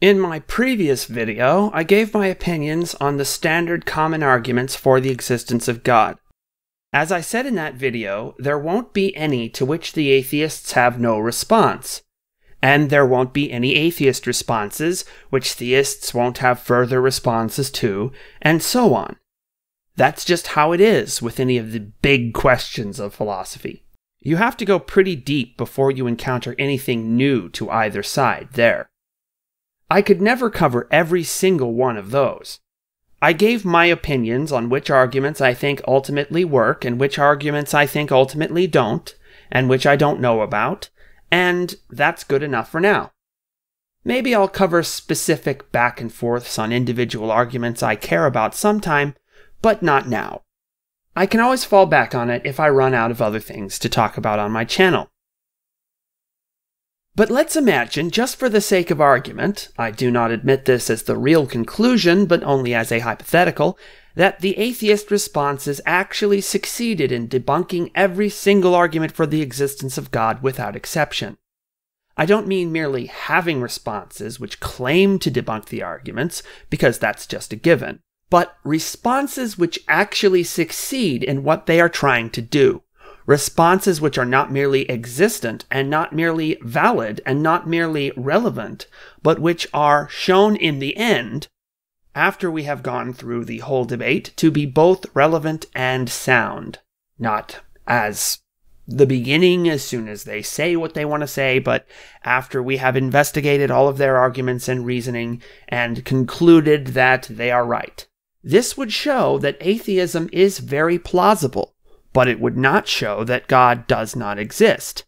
In my previous video, I gave my opinions on the standard common arguments for the existence of God. As I said in that video, there won't be any to which the atheists have no response. And there won't be any atheist responses which theists won't have further responses to, and so on. That's just how it is with any of the big questions of philosophy. You have to go pretty deep before you encounter anything new to either side there. I could never cover every single one of those. I gave my opinions on which arguments I think ultimately work and which arguments I think ultimately don't, and which I don't know about, and that's good enough for now. Maybe I'll cover specific back and forths on individual arguments I care about sometime, but not now. I can always fall back on it if I run out of other things to talk about on my channel. But let's imagine, just for the sake of argument, I do not admit this as the real conclusion, but only as a hypothetical, that the atheist responses actually succeeded in debunking every single argument for the existence of God without exception. I don't mean merely having responses which claim to debunk the arguments, because that's just a given, but responses which actually succeed in what they are trying to do. Responses which are not merely existent and not merely valid and not merely relevant, but which are shown in the end, after we have gone through the whole debate, to be both relevant and sound. Not as the beginning, as soon as they say what they want to say, but after we have investigated all of their arguments and reasoning and concluded that they are right. This would show that atheism is very plausible, but it would not show that God does not exist.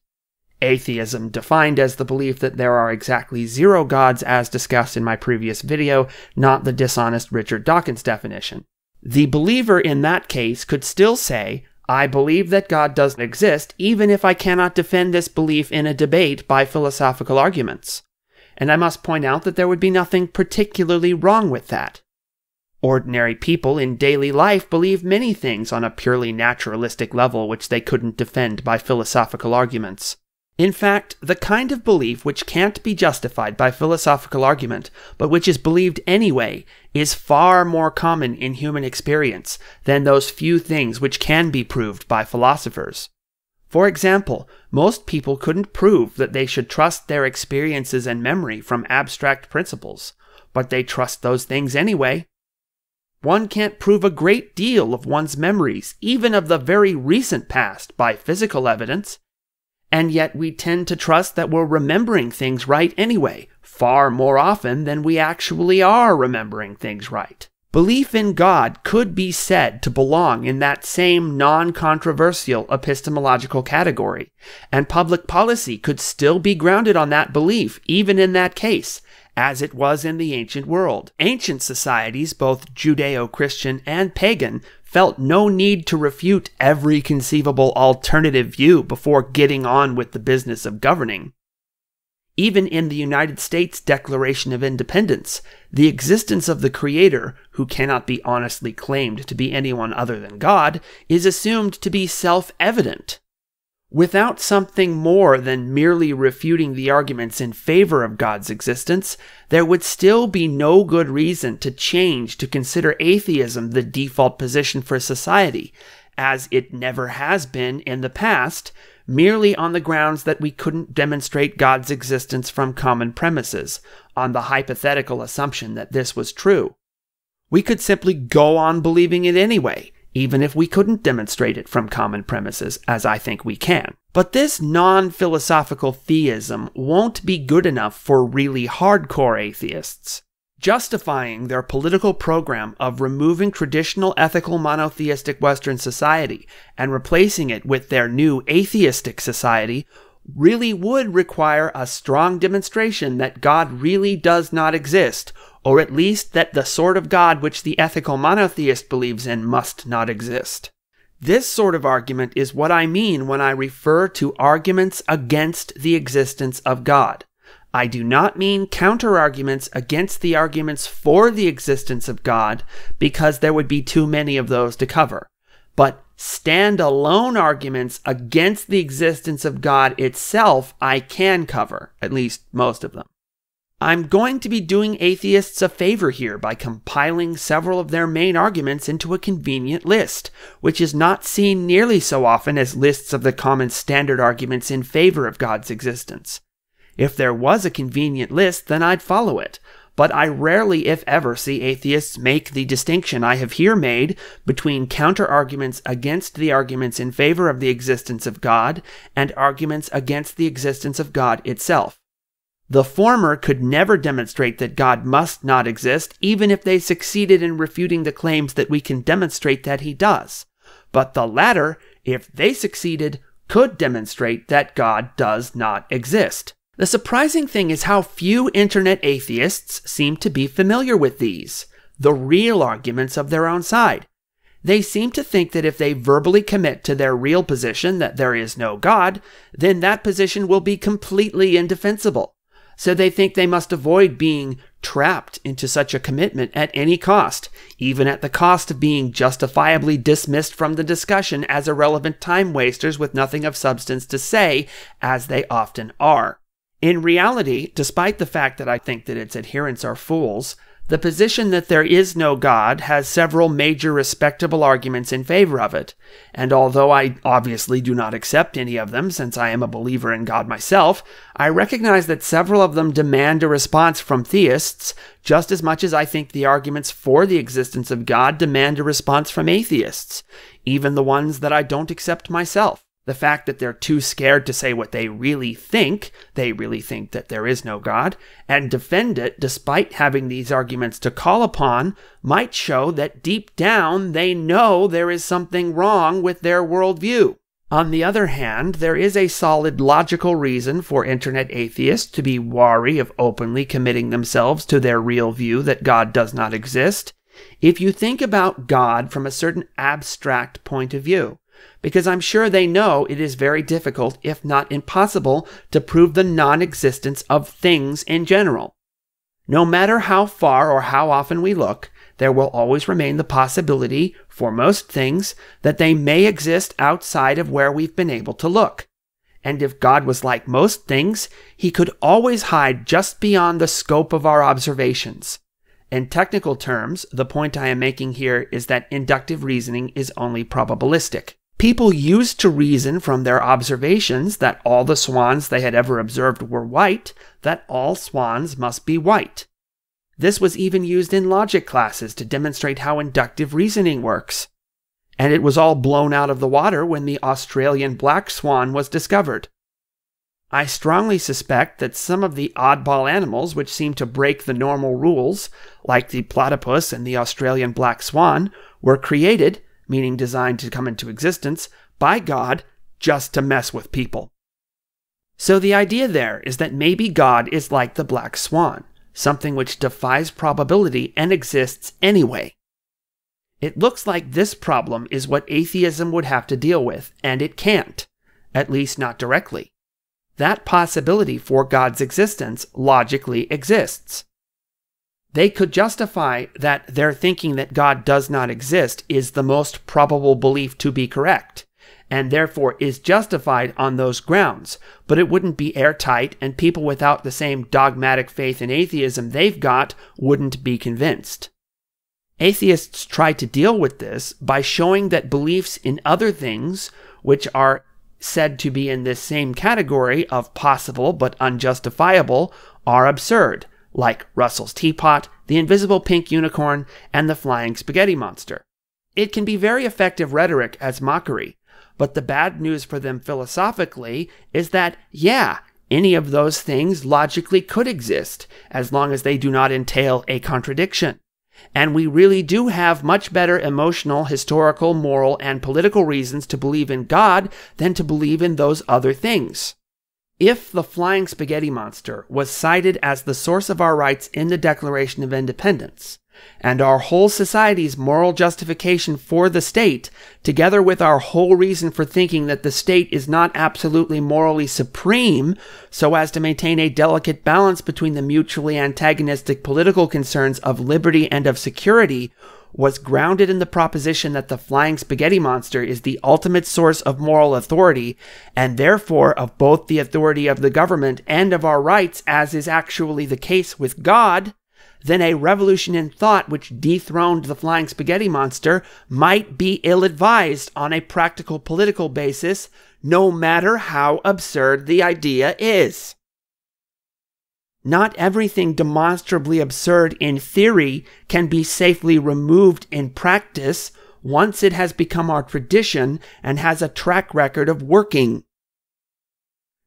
Atheism, defined as the belief that there are exactly 0 gods as discussed in my previous video, not the dishonest Richard Dawkins definition. The believer in that case could still say, I believe that God doesn't exist, even if I cannot defend this belief in a debate by philosophical arguments. And I must point out that there would be nothing particularly wrong with that. Ordinary people in daily life believe many things on a purely naturalistic level which they couldn't defend by philosophical arguments. In fact, the kind of belief which can't be justified by philosophical argument, but which is believed anyway, is far more common in human experience than those few things which can be proved by philosophers. For example, most people couldn't prove that they should trust their experiences and memory from abstract principles, but they trust those things anyway. One can't prove a great deal of one's memories, even of the very recent past, by physical evidence, and yet we tend to trust that we're remembering things right anyway, far more often than we actually are remembering things right. Belief in God could be said to belong in that same non-controversial epistemological category, and public policy could still be grounded on that belief, even in that case, as it was in the ancient world. Ancient societies, both Judeo-Christian and pagan, felt no need to refute every conceivable alternative view before getting on with the business of governing. Even in the United States Declaration of Independence, the existence of the Creator, who cannot be honestly claimed to be anyone other than God, is assumed to be self-evident. Without something more than merely refuting the arguments in favor of God's existence, there would still be no good reason to change to consider atheism the default position for society, as it never has been in the past, merely on the grounds that we couldn't demonstrate God's existence from common premises, on the hypothetical assumption that this was true. We could simply go on believing it anyway, even if we couldn't demonstrate it from common premises, as I think we can. But this non-philosophical theism won't be good enough for really hardcore atheists. Justifying their political program of removing traditional ethical monotheistic Western society and replacing it with their new atheistic society really would require a strong demonstration that God really does not exist, or at least that the sort of God which the ethical monotheist believes in must not exist. This sort of argument is what I mean when I refer to arguments against the existence of God. I do not mean counter-arguments against the arguments for the existence of God, because there would be too many of those to cover, but stand-alone arguments against the existence of God itself I can cover, at least most of them. I'm going to be doing atheists a favor here by compiling several of their main arguments into a convenient list, which is not seen nearly so often as lists of the common standard arguments in favor of God's existence. If there was a convenient list, then I'd follow it, but I rarely, if ever, see atheists make the distinction I have here made between counter-arguments against the arguments in favor of the existence of God and arguments against the existence of God itself. The former could never demonstrate that God must not exist, even if they succeeded in refuting the claims that we can demonstrate that he does. But the latter, if they succeeded, could demonstrate that God does not exist. The surprising thing is how few internet atheists seem to be familiar with these, the real arguments of their own side. They seem to think that if they verbally commit to their real position that there is no God, then that position will be completely indefensible. So they think they must avoid being trapped into such a commitment at any cost, even at the cost of being justifiably dismissed from the discussion as irrelevant time wasters with nothing of substance to say, as they often are. In reality, despite the fact that I think that its adherents are fools, the position that there is no God has several major respectable arguments in favor of it, and although I obviously do not accept any of them since I am a believer in God myself, I recognize that several of them demand a response from theists just as much as I think the arguments for the existence of God demand a response from atheists, even the ones that I don't accept myself. The fact that they're too scared to say what they really think that there is no God, and defend it despite having these arguments to call upon, might show that deep down they know there is something wrong with their worldview. On the other hand, there is a solid logical reason for internet atheists to be wary of openly committing themselves to their real view that God does not exist, if you think about God from a certain abstract point of view. Because I'm sure they know it is very difficult, if not impossible, to prove the non-existence of things in general. No matter how far or how often we look, there will always remain the possibility, for most things, that they may exist outside of where we've been able to look. And if God was like most things, he could always hide just beyond the scope of our observations. In technical terms, the point I am making here is that inductive reasoning is only probabilistic. People used to reason from their observations that all the swans they had ever observed were white, that all swans must be white. This was even used in logic classes to demonstrate how inductive reasoning works. And it was all blown out of the water when the Australian black swan was discovered. I strongly suspect that some of the oddball animals which seem to break the normal rules, like the platypus and the Australian black swan, were created, meaning designed to come into existence, by God just to mess with people. So the idea there is that maybe God is like the black swan, something which defies probability and exists anyway. It looks like this problem is what atheism would have to deal with, and it can't, at least not directly. That possibility for God's existence logically exists. They could justify that their thinking that God does not exist is the most probable belief to be correct, and therefore is justified on those grounds, but it wouldn't be airtight, and people without the same dogmatic faith in atheism they've got wouldn't be convinced. Atheists try to deal with this by showing that beliefs in other things, which are said to be in this same category of possible but unjustifiable, are absurd, like Russell's teapot, the invisible pink unicorn, and the flying spaghetti monster. It can be very effective rhetoric as mockery, but the bad news for them philosophically is that, yeah, any of those things logically could exist, as long as they do not entail a contradiction. And we really do have much better emotional, historical, moral, and political reasons to believe in God than to believe in those other things. If the flying spaghetti monster was cited as the source of our rights in the Declaration of Independence, and our whole society's moral justification for the state, together with our whole reason for thinking that the state is not absolutely morally supreme, so as to maintain a delicate balance between the mutually antagonistic political concerns of liberty and of security, was grounded in the proposition that the flying spaghetti monster is the ultimate source of moral authority, and therefore of both the authority of the government and of our rights, as is actually the case with God, then a revolution in thought which dethroned the flying spaghetti monster might be ill-advised on a practical political basis, no matter how absurd the idea is. Not everything demonstrably absurd in theory can be safely removed in practice once it has become our tradition and has a track record of working.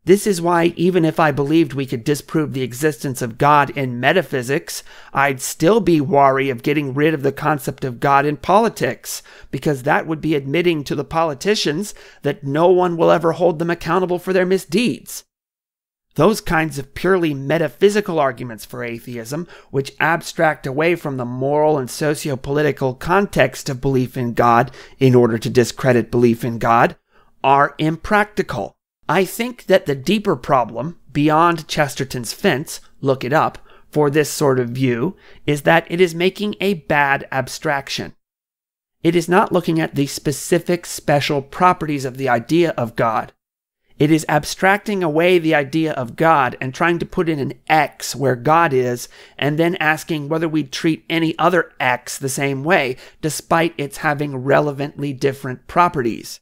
This is why even if I believed we could disprove the existence of God in metaphysics, I'd still be wary of getting rid of the concept of God in politics, because that would be admitting to the politicians that no one will ever hold them accountable for their misdeeds. Those kinds of purely metaphysical arguments for atheism, which abstract away from the moral and socio-political context of belief in God in order to discredit belief in God, are impractical. I think that the deeper problem, beyond Chesterton's fence, look it up, for this sort of view, is that it is making a bad abstraction. It is not looking at the specific special properties of the idea of God. It is abstracting away the idea of God and trying to put in an X where God is, and then asking whether we'd treat any other X the same way, despite its having relevantly different properties.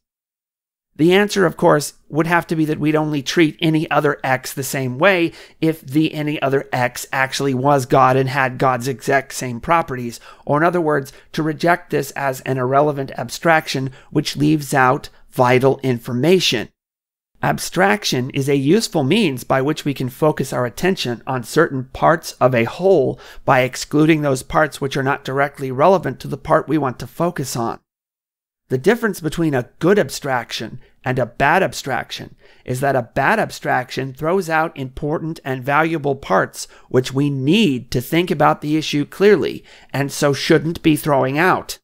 The answer, of course, would have to be that we'd only treat any other X the same way if the any other X actually was God and had God's exact same properties, or in other words, to reject this as an irrelevant abstraction which leaves out vital information. Abstraction is a useful means by which we can focus our attention on certain parts of a whole by excluding those parts which are not directly relevant to the part we want to focus on. The difference between a good abstraction and a bad abstraction is that a bad abstraction throws out important and valuable parts which we need to think about the issue clearly, and so shouldn't be throwing out.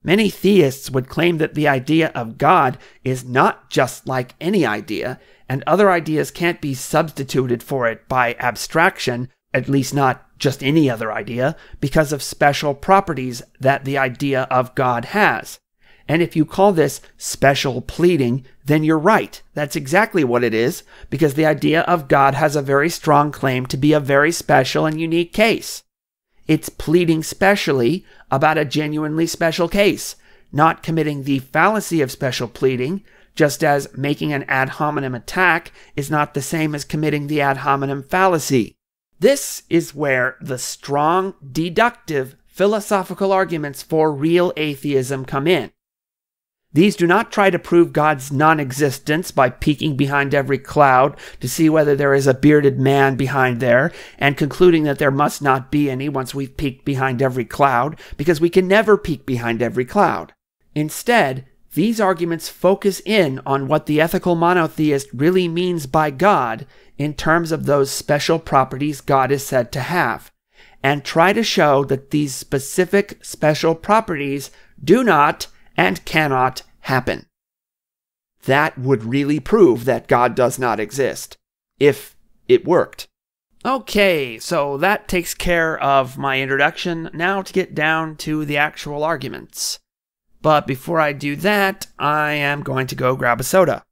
Many theists would claim that the idea of God is not just like any idea, and other ideas can't be substituted for it by abstraction, at least not just any other idea, because of special properties that the idea of God has. And if you call this special pleading, then you're right. That's exactly what it is, because the idea of God has a very strong claim to be a very special and unique case. It's pleading specially about a genuinely special case, not committing the fallacy of special pleading, just as making an ad hominem attack is not the same as committing the ad hominem fallacy. This is where the strong, deductive, philosophical arguments for real atheism come in. These do not try to prove God's non-existence by peeking behind every cloud to see whether there is a bearded man behind there, and concluding that there must not be any once we've peeked behind every cloud, because we can never peek behind every cloud. Instead, these arguments focus in on what the ethical monotheist really means by God in terms of those special properties God is said to have, and try to show that these specific special properties do not and cannot happen. That would really prove that God does not exist, if it worked. Okay, so that takes care of my introduction. Now to get down to the actual arguments. But before I do that, I am going to go grab a soda.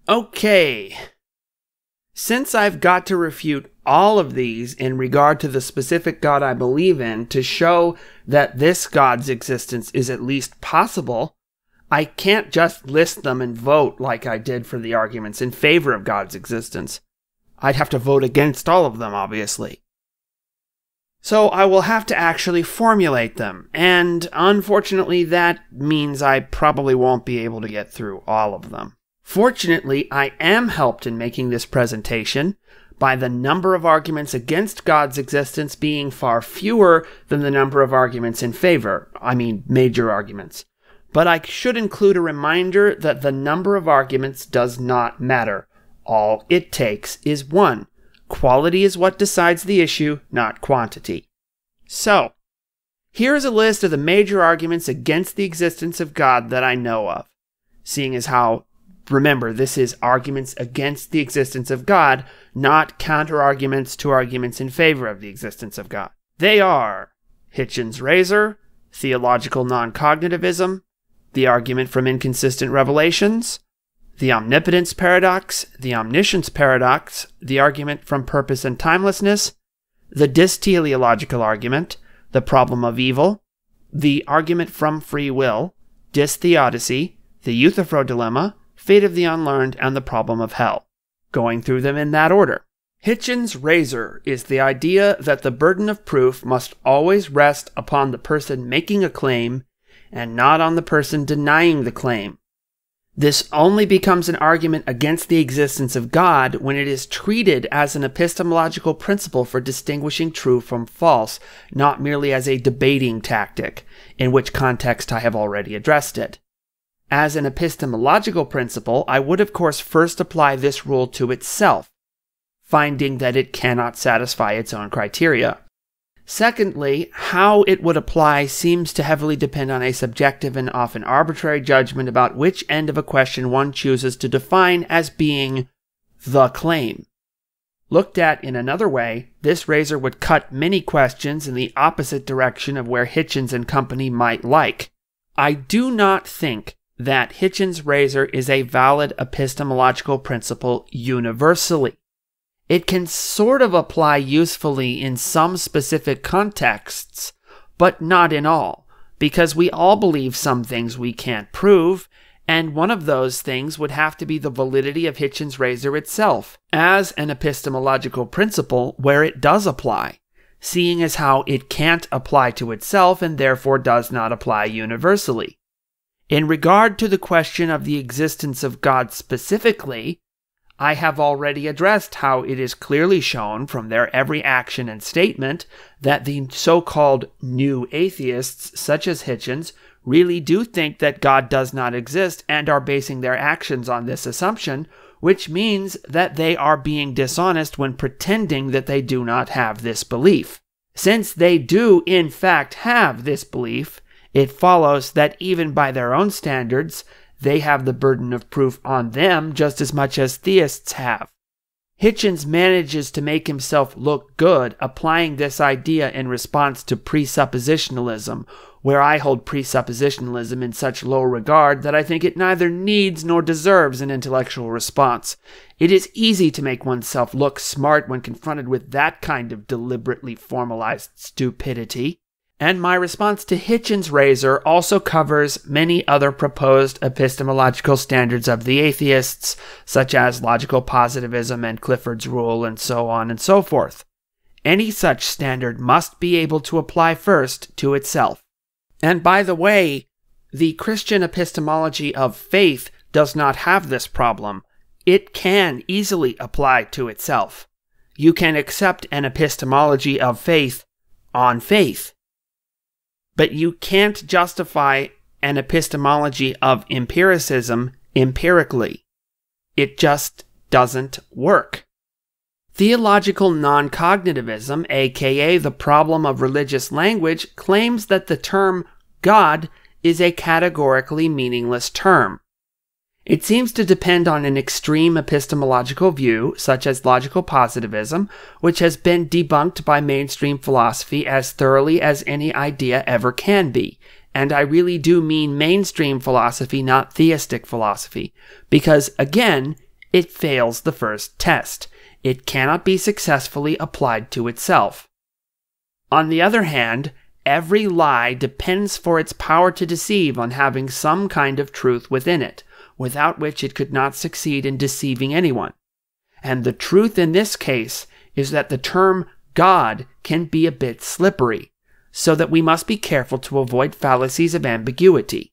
Okay, since I've got to refute all of these in regard to the specific God I believe in to show that this God's existence is at least possible, I can't just list them and vote like I did for the arguments in favor of God's existence. I'd have to vote against all of them, obviously. So I will have to actually formulate them, and unfortunately that means I probably won't be able to get through all of them. Fortunately, I am helped in making this presentation by the number of arguments against God's existence being far fewer than the number of arguments in favor. I mean, major arguments. But I should include a reminder that the number of arguments does not matter. All it takes is one. Quality is what decides the issue, not quantity. So, here is a list of the major arguments against the existence of God that I know of. Seeing as how, remember, this is arguments against the existence of God, not counter-arguments to arguments in favor of the existence of God. They are Hitchen's razor, theological noncognitivism, the argument from inconsistent revelations, the Omnipotence Paradox, the Omniscience Paradox, the argument from purpose and timelessness, the dysteleological argument, the problem of evil, the argument from free will, Dys-theodicy, the euthyphro dilemma, fate of the unlearned, and the problem of hell. Going through them in that order. Hitchen's razor is the idea that the burden of proof must always rest upon the person making a claim and not on the person denying the claim. This only becomes an argument against the existence of God when it is treated as an epistemological principle for distinguishing true from false, not merely as a debating tactic, in which context I have already addressed it. As an epistemological principle, I would of course first apply this rule to itself, finding that it cannot satisfy its own criteria. Secondly, how it would apply seems to heavily depend on a subjective and often arbitrary judgment about which end of a question one chooses to define as being the claim. Looked at in another way, this razor would cut many questions in the opposite direction of where Hitchens and company might like. I do not think that Hitchen's razor is a valid epistemological principle universally. It can sort of apply usefully in some specific contexts, but not in all, because we all believe some things we can't prove, and one of those things would have to be the validity of Hitchen's razor itself, as an epistemological principle where it does apply, seeing as how it can't apply to itself and therefore does not apply universally. In regard to the question of the existence of God specifically, I have already addressed how it is clearly shown from their every action and statement that the so-called new atheists, such as Hitchens, really do think that God does not exist and are basing their actions on this assumption, which means that they are being dishonest when pretending that they do not have this belief. Since they do in fact have this belief, it follows that even by their own standards, they have the burden of proof on them just as much as theists have. Hitchens manages to make himself look good applying this idea in response to presuppositionalism, where I hold presuppositionalism in such low regard that I think it neither needs nor deserves an intellectual response. It is easy to make oneself look smart when confronted with that kind of deliberately formalized stupidity. And my response to Hitchen's razor also covers many other proposed epistemological standards of the atheists, such as logical positivism and Clifford's rule and so on and so forth. Any such standard must be able to apply first to itself. And by the way, the Christian epistemology of faith does not have this problem. It can easily apply to itself. You can accept an epistemology of faith on faith. But you can't justify an epistemology of empiricism empirically. It just doesn't work. Theological noncognitivism, aka the problem of religious language, claims that the term God is a categorically meaningless term. It seems to depend on an extreme epistemological view, such as logical positivism, which has been debunked by mainstream philosophy as thoroughly as any idea ever can be. And I really do mean mainstream philosophy, not theistic philosophy, because, again, it fails the first test. It cannot be successfully applied to itself. On the other hand, every lie depends for its power to deceive on having some kind of truth within it, without which it could not succeed in deceiving anyone. And the truth in this case is that the term God can be a bit slippery, so that we must be careful to avoid fallacies of ambiguity.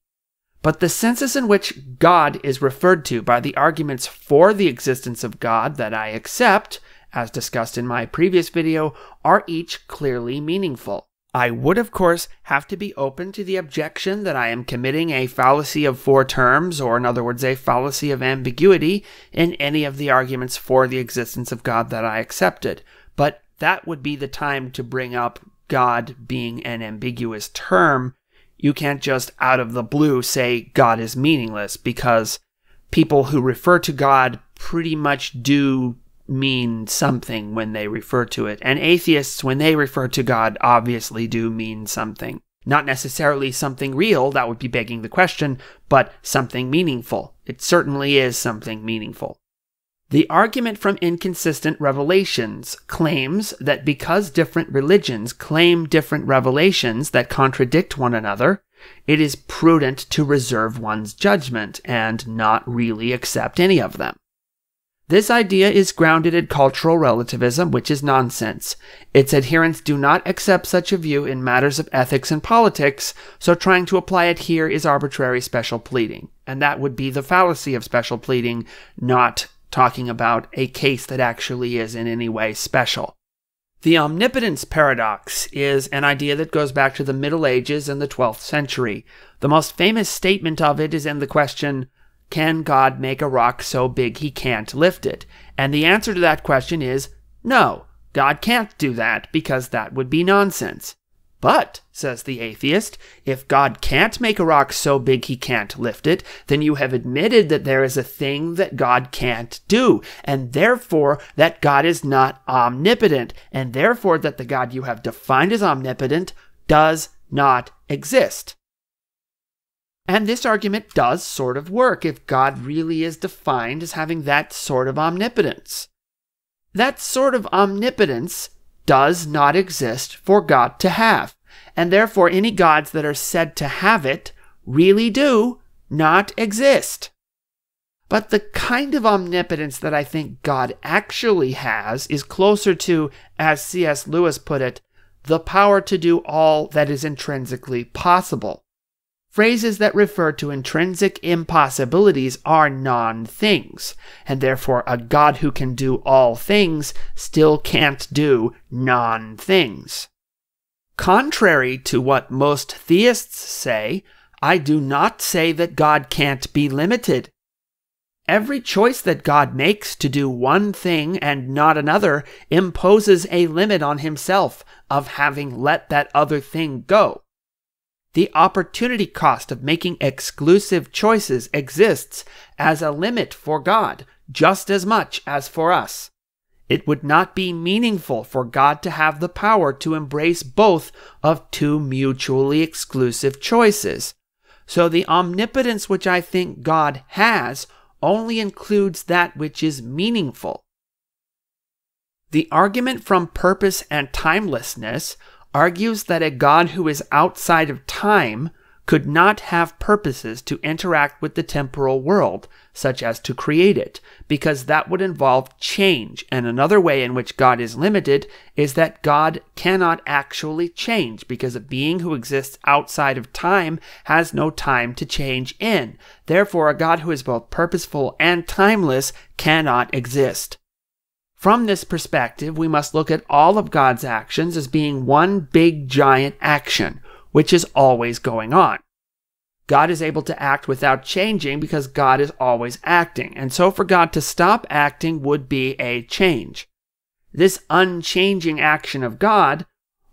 But the senses in which God is referred to by the arguments for the existence of God that I accept, as discussed in my previous video, are each clearly meaningful. I would, of course, have to be open to the objection that I am committing a fallacy of four terms, or in other words, a fallacy of ambiguity, in any of the arguments for the existence of God that I accepted. But that would be the time to bring up God being an ambiguous term. You can't just out of the blue say God is meaningless, because people who refer to God pretty much do mean something when they refer to it. And atheists, when they refer to God, obviously do mean something. Not necessarily something real, that would be begging the question, but something meaningful. It certainly is something meaningful. The argument from inconsistent revelations claims that because different religions claim different revelations that contradict one another, it is prudent to reserve one's judgment and not really accept any of them. This idea is grounded in cultural relativism, which is nonsense. Its adherents do not accept such a view in matters of ethics and politics, so trying to apply it here is arbitrary special pleading. And that would be the fallacy of special pleading, not talking about a case that actually is in any way special. The Omnipotence Paradox is an idea that goes back to the Middle Ages and the 12th century. The most famous statement of it is in the question, can God make a rock so big he can't lift it? And the answer to that question is no, God can't do that because that would be nonsense. But, says the atheist, if God can't make a rock so big he can't lift it, then you have admitted that there is a thing that God can't do, and therefore that God is not omnipotent, and therefore that the God you have defined as omnipotent does not exist. And this argument does sort of work if God really is defined as having that sort of omnipotence. That sort of omnipotence does not exist for God to have, and therefore any gods that are said to have it really do not exist. But the kind of omnipotence that I think God actually has is closer to, as C.S. Lewis put it, the power to do all that is intrinsically possible. Phrases that refer to intrinsic impossibilities are non-things, and therefore a God who can do all things still can't do non-things. Contrary to what most theists say, I do not say that God can't be limited. Every choice that God makes to do one thing and not another imposes a limit on himself of having let that other thing go. The opportunity cost of making exclusive choices exists as a limit for God, just as much as for us. It would not be meaningful for God to have the power to embrace both of two mutually exclusive choices. So the omnipotence which I think God has only includes that which is meaningful. The argument from purpose and timelessness argues that a God who is outside of time could not have purposes to interact with the temporal world, such as to create it, because that would involve change, and another way in which God is limited is that God cannot actually change, because a being who exists outside of time has no time to change in. Therefore, a God who is both purposeful and timeless cannot exist. From this perspective, we must look at all of God's actions as being one big giant action, which is always going on. God is able to act without changing because God is always acting, and so for God to stop acting would be a change. This unchanging action of God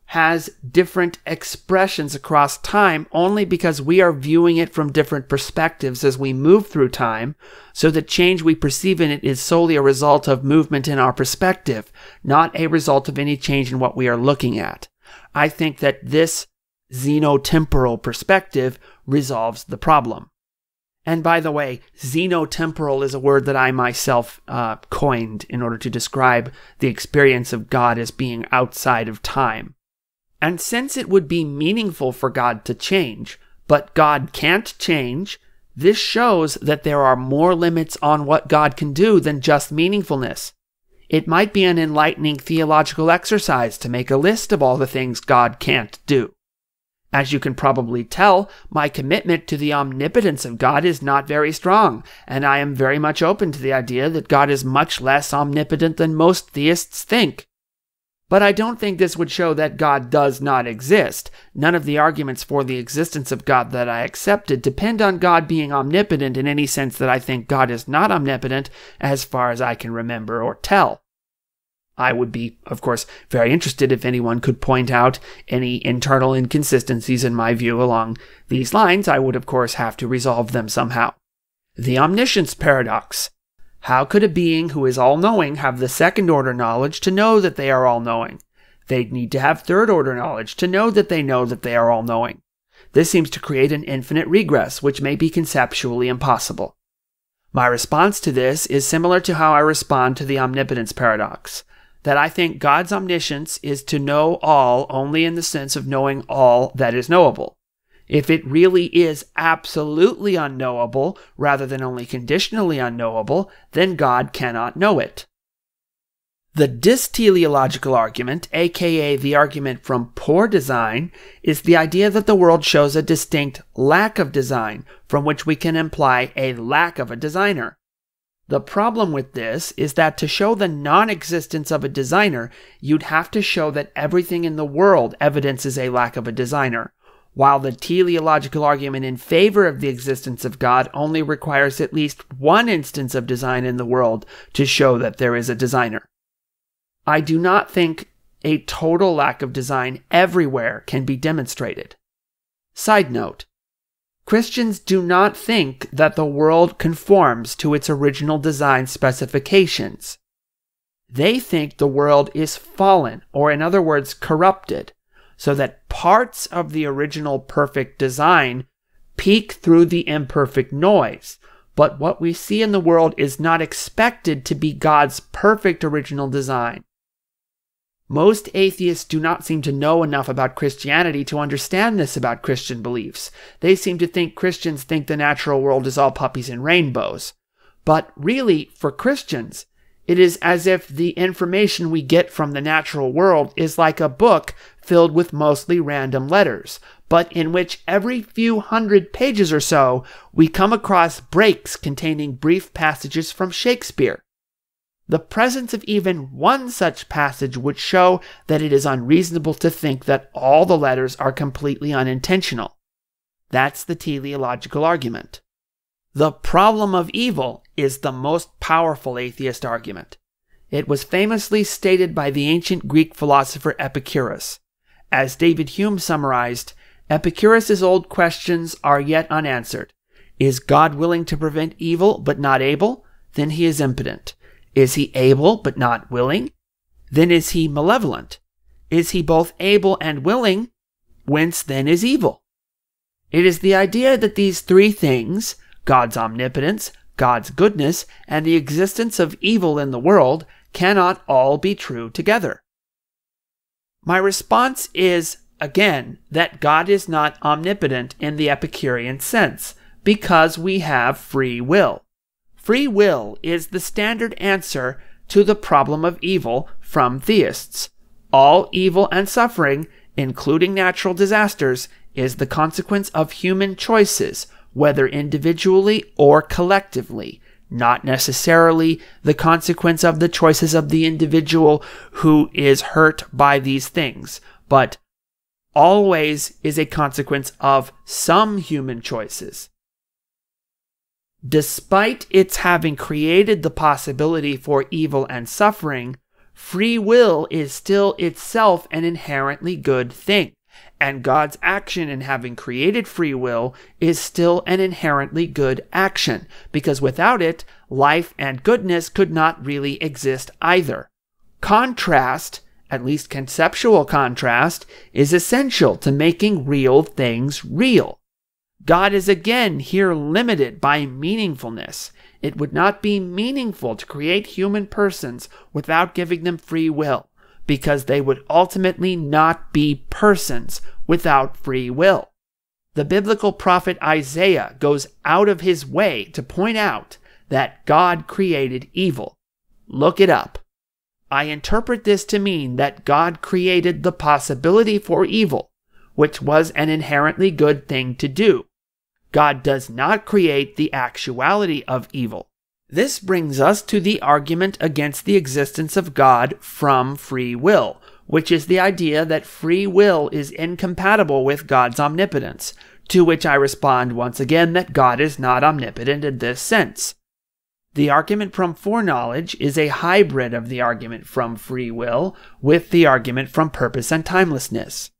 has different expressions across time only because we are viewing it from different perspectives as we move through time, so the change we perceive in it is solely a result of movement in our perspective, not a result of any change in what we are looking at. I think that this Zeno-temporal perspective resolves the problem. And by the way, Zeno-temporal is a word that I myself coined in order to describe the experience of God as being outside of time. And since it would be meaningful for God to change, but God can't change, this shows that there are more limits on what God can do than just meaningfulness. It might be an enlightening theological exercise to make a list of all the things God can't do. As you can probably tell, my commitment to the omnipotence of God is not very strong, and I am very much open to the idea that God is much less omnipotent than most theists think. But I don't think this would show that God does not exist. None of the arguments for the existence of God that I accepted depend on God being omnipotent in any sense that I think God is not omnipotent as far as I can remember or tell. I would be, of course, very interested if anyone could point out any internal inconsistencies in my view along these lines. I would, of course, have to resolve them somehow. The Omniscience Paradox. How could a being who is all-knowing have the second-order knowledge to know that they are all-knowing? They'd need to have third-order knowledge to know that they are all-knowing. This seems to create an infinite regress, which may be conceptually impossible. My response to this is similar to how I respond to the Omnipotence Paradox, that I think God's omniscience is to know all only in the sense of knowing all that is knowable. If it really is absolutely unknowable, rather than only conditionally unknowable, then God cannot know it. The dysteleological argument, aka the argument from poor design, is the idea that the world shows a distinct lack of design, from which we can imply a lack of a designer. The problem with this is that to show the non-existence of a designer, you'd have to show that everything in the world evidences a lack of a designer, while the teleological argument in favor of the existence of God only requires at least one instance of design in the world to show that there is a designer. I do not think a total lack of design everywhere can be demonstrated. Side note, Christians do not think that the world conforms to its original design specifications. They think the world is fallen, or in other words, corrupted, so that parts of the original perfect design peek through the imperfect noise. But what we see in the world is not expected to be God's perfect original design. Most atheists do not seem to know enough about Christianity to understand this about Christian beliefs. They seem to think Christians think the natural world is all puppies and rainbows. But really, for Christians, it is as if the information we get from the natural world is like a book filled with mostly random letters, but in which every few hundred pages or so, we come across breaks containing brief passages from Shakespeare. The presence of even one such passage would show that it is unreasonable to think that all the letters are completely unintentional. That's the teleological argument. The problem of evil is the most powerful atheist argument. It was famously stated by the ancient Greek philosopher Epicurus. As David Hume summarized, Epicurus's old questions are yet unanswered. Is God willing to prevent evil but not able? Then he is impotent. Is he able but not willing? Then is he malevolent. Is he both able and willing? Whence then is evil? It is the idea that these three things, God's omnipotence, God's goodness, and the existence of evil in the world, cannot all be true together. My response is, again, that God is not omnipotent in the Epicurean sense, because we have free will. Free will is the standard answer to the problem of evil from theists. All evil and suffering, including natural disasters, is the consequence of human choices, whether individually or collectively, not necessarily the consequence of the choices of the individual who is hurt by these things, but always is a consequence of some human choices. Despite its having created the possibility for evil and suffering, free will is still itself an inherently good thing, and God's action in having created free will is still an inherently good action, because without it, life and goodness could not really exist either. Contrast, at least conceptual contrast, is essential to making real things real. God is again here limited by meaningfulness. It would not be meaningful to create human persons without giving them free will, because they would ultimately not be persons without free will. The biblical prophet Isaiah goes out of his way to point out that God created evil. Look it up. I interpret this to mean that God created the possibility for evil, which was an inherently good thing to do. God does not create the actuality of evil. This brings us to the argument against the existence of God from free will, which is the idea that free will is incompatible with God's omnipotence, to which I respond once again that God is not omnipotent in this sense. The argument from foreknowledge is a hybrid of the argument from free will with the argument from purpose and timelessness.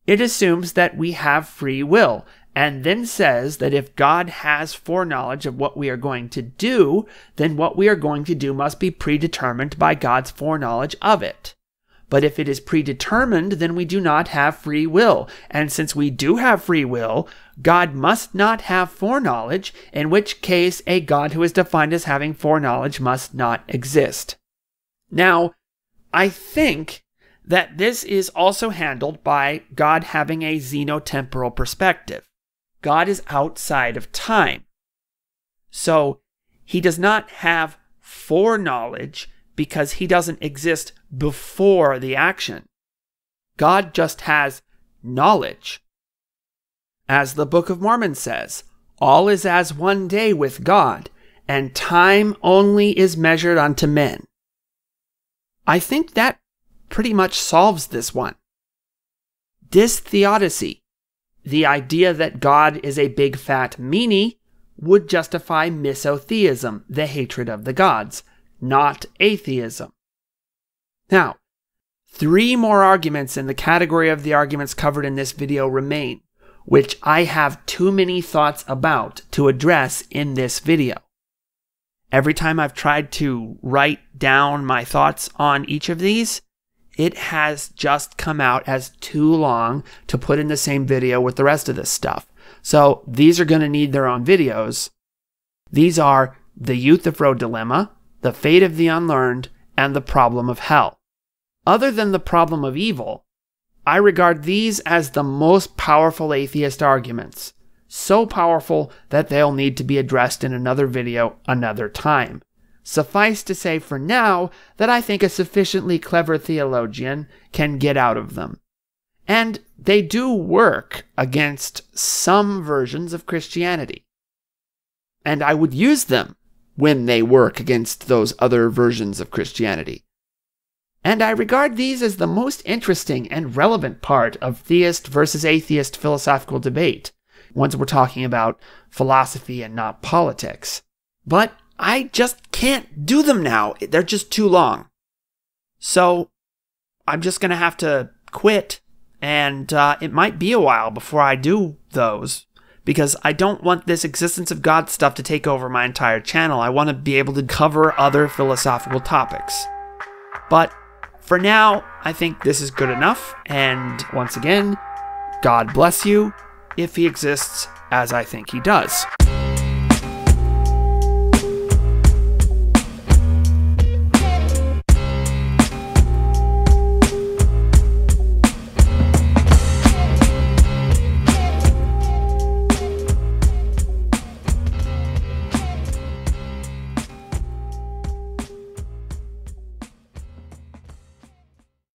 It assumes that we have free will, and then says that if God has foreknowledge of what we are going to do, then what we are going to do must be predetermined by God's foreknowledge of it. But if it is predetermined, then we do not have free will. And since we do have free will, God must not have foreknowledge, in which case a God who is defined as having foreknowledge must not exist. Now, I think that this is also handled by God having a Zeno-temporal perspective. God is outside of time. So he does not have foreknowledge because he doesn't exist before the action. God just has knowledge. As the Book of Mormon says, all is as one day with God, and time only is measured unto men. I think that pretty much solves this one. Dys-theodicy, the idea that God is a big fat meanie, would justify misotheism, the hatred of the gods, not atheism. Now, 3 more arguments in the category of the arguments covered in this video remain, which I have too many thoughts about to address in this video. Every time I've tried to write down my thoughts on each of these, it has just come out as too long to put in the same video with the rest of this stuff. So these are going to need their own videos. These are the euthyphro dilemma, the fate of the unlearned, and the problem of hell. Other than the problem of evil, I regard these as the most powerful atheist arguments. So powerful that they'll need to be addressed in another video another time. Suffice to say for now that I think a sufficiently clever theologian can get out of them. And they do work against some versions of Christianity. And I would use them when they work against those other versions of Christianity. And I regard these as the most interesting and relevant part of theist versus atheist philosophical debate, once we're talking about philosophy and not politics. But I just can't do them now. They're just too long. So I'm just going to have to quit, and it might be a while before I do those, because I don't want this existence of God stuff to take over my entire channel. I want to be able to cover other philosophical topics. But for now, I think this is good enough, and once again, God bless you if he exists as I think he does.